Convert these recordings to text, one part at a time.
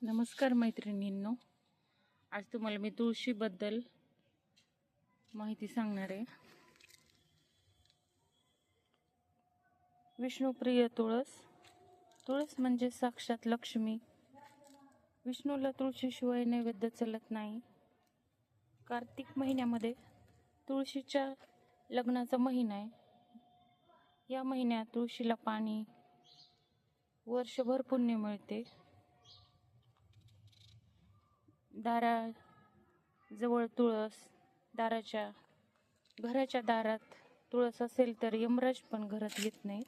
नमस्कार मैत्रिणींनो, आज तुम्हाला मी तुळशीबद्दल माहिती सांगणार आहे. विष्णुप्रिय तुळस. तुळस म्हणजे साक्षात लक्ष्मी. विष्णूला तुळशीशिवाय नैवेद्य चलत नाही. कार्तिक महिन्यामध्ये तुळशीच्या लग्नाचा महिना आहे. या महिन्यात तुळशीला पाणी, वर्षभर पुण्य मिळते. दाराजवळ तुळस, घराच्या दारात तुळस असेल तर यमराज पण घरात येत नाही.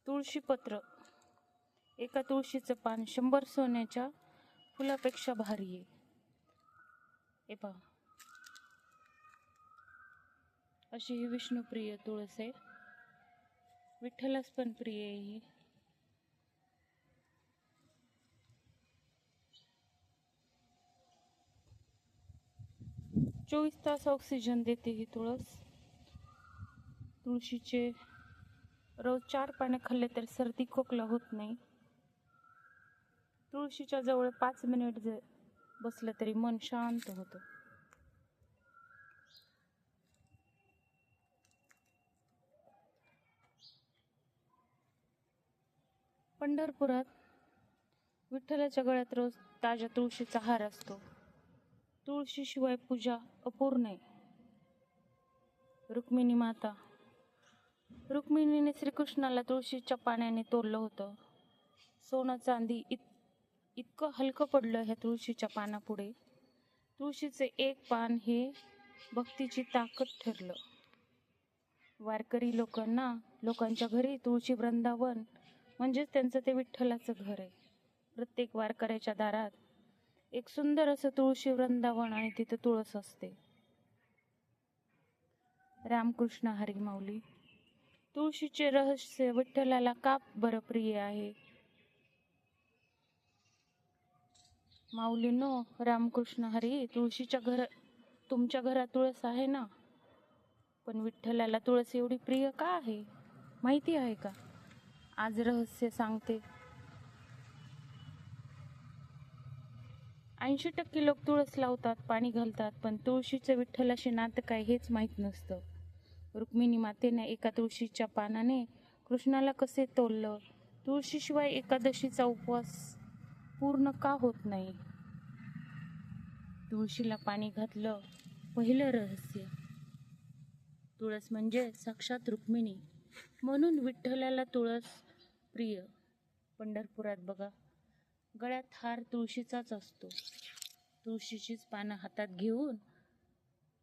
तुळशीपत्र. एका तुळशीचं पान 100 सोन्याच्या फुलापेक्षा भारी आहे. हे पहा, अशी ही विष्णुप्रिय तुळस आहे. विठ्ठलास पण प्रिय आहे ही. चोवीस तास ऑक्सिजन देते ही तुळस. तुळशीचे रोज 4 पाने खाल्ले तर सर्दी खोकला होत नाही. तुळशीच्या जवळ 5 मिनिट जर बसलं तरी मन शांत होतं. पंढरपुरात विठ्ठलाच्या गळ्यात रोज ताज्या तुळशीचा हार असतो. तुळशीशिवाय पूजा अपूर्ण आहे. रुक्मिणी माता. रुक्मिणीने श्रीकृष्णाला तुळशीच्या पाण्याने तोडलं होतं. सोनं चांदी इतकं हलकं पडलं ह्या तुळशीच्या पानापुढे. तुळशीचे एक पान हे भक्तीची ताकद ठरलं. वारकरी लोकांच्या घरी तुळशी वृंदावन म्हणजेच त्यांचं ते विठ्ठलाचं घर आहे. प्रत्येक वारकऱ्याच्या दारात एक सुंदर असं तुळशी वृंदावन आणि तिथं तुळस असते. रामकृष्ण हरी माऊली. तुळशीचे रहस्य विठ्ठलाला का बरं प्रिय आहे? माऊलींनो, रामकृष्ण हरी. तुमच्या घरात तुळस आहे ना, पण विठ्ठलाला तुळस एवढी प्रिय का आहे माहिती आहे का? आज रहस्य सांगते. 80% लोक तुळस लावतात, पाणी घालतात, पण तुळशीचं विठ्ठलाशी नातं काय हेच माहीत नसतं. रुक्मिणी मातेने एका तुळशीच्या पानाने कृष्णाला कसे तोललं? तुळशीशिवाय एकादशीचा उपवास पूर्ण का होत नाही? तुळशीला पाणी घातलं. पहिलं रहस्य. तुळस म्हणजे साक्षात रुक्मिणी, म्हणून विठ्ठलाला तुळस प्रिय. पंढरपुरात बघा, गळ्यात हार तुळशीचाच असतो. तुळशीचीच पानं हातात घेऊन.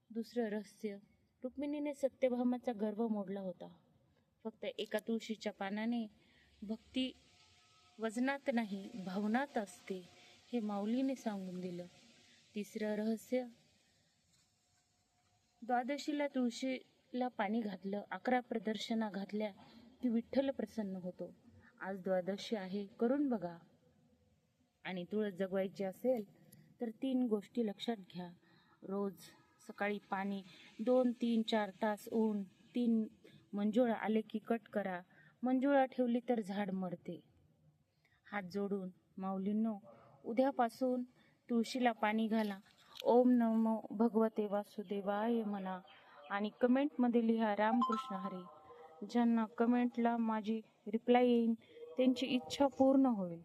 दुसरं रहस्य. रुक्मिणीने सत्यभामाचा गर्व मोडला होता. फक्त एका तुळशीच्या पानाने भक्ती वजनात नाही, भावनात असते, हे माऊलीने सांगून दिलं. तिसरं रहस्य. द्वादशीला तुळशीला पाणी घातलं, 11 प्रदक्षिणा घातल्या की विठ्ठल प्रसन्न होतो. आज द्वादशी आहे, करून बघा. आणि तुळस जगवायची असेल तर 3 गोष्टी लक्षात घ्या. रोज सकाळी पाणी, 2, 3, 4 तास ऊन, 3 मंजुळा आले की कट करा. मंजुळा ठेवली तर झाड मरते. हात जोडून माऊलींनो, उद्यापासून तुळशीला पाणी घाला. ओम नमो भगवते वासुदेवाय म्हणा आणि कमेंटमध्ये लिहा रामकृष्ण हरी. ज्यांना कमेंटला माझी रिप्लाय येईल त्यांची इच्छा पूर्ण होईल.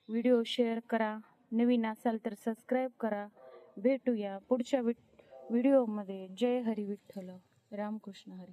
व्हिडिओ शेअर करा. नवीन असाल तर सबस्क्राईब करा. भेटूया पुढच्या व्हिडिओमध्ये. जय हरी विठ्ठल. रामकृष्ण हरी.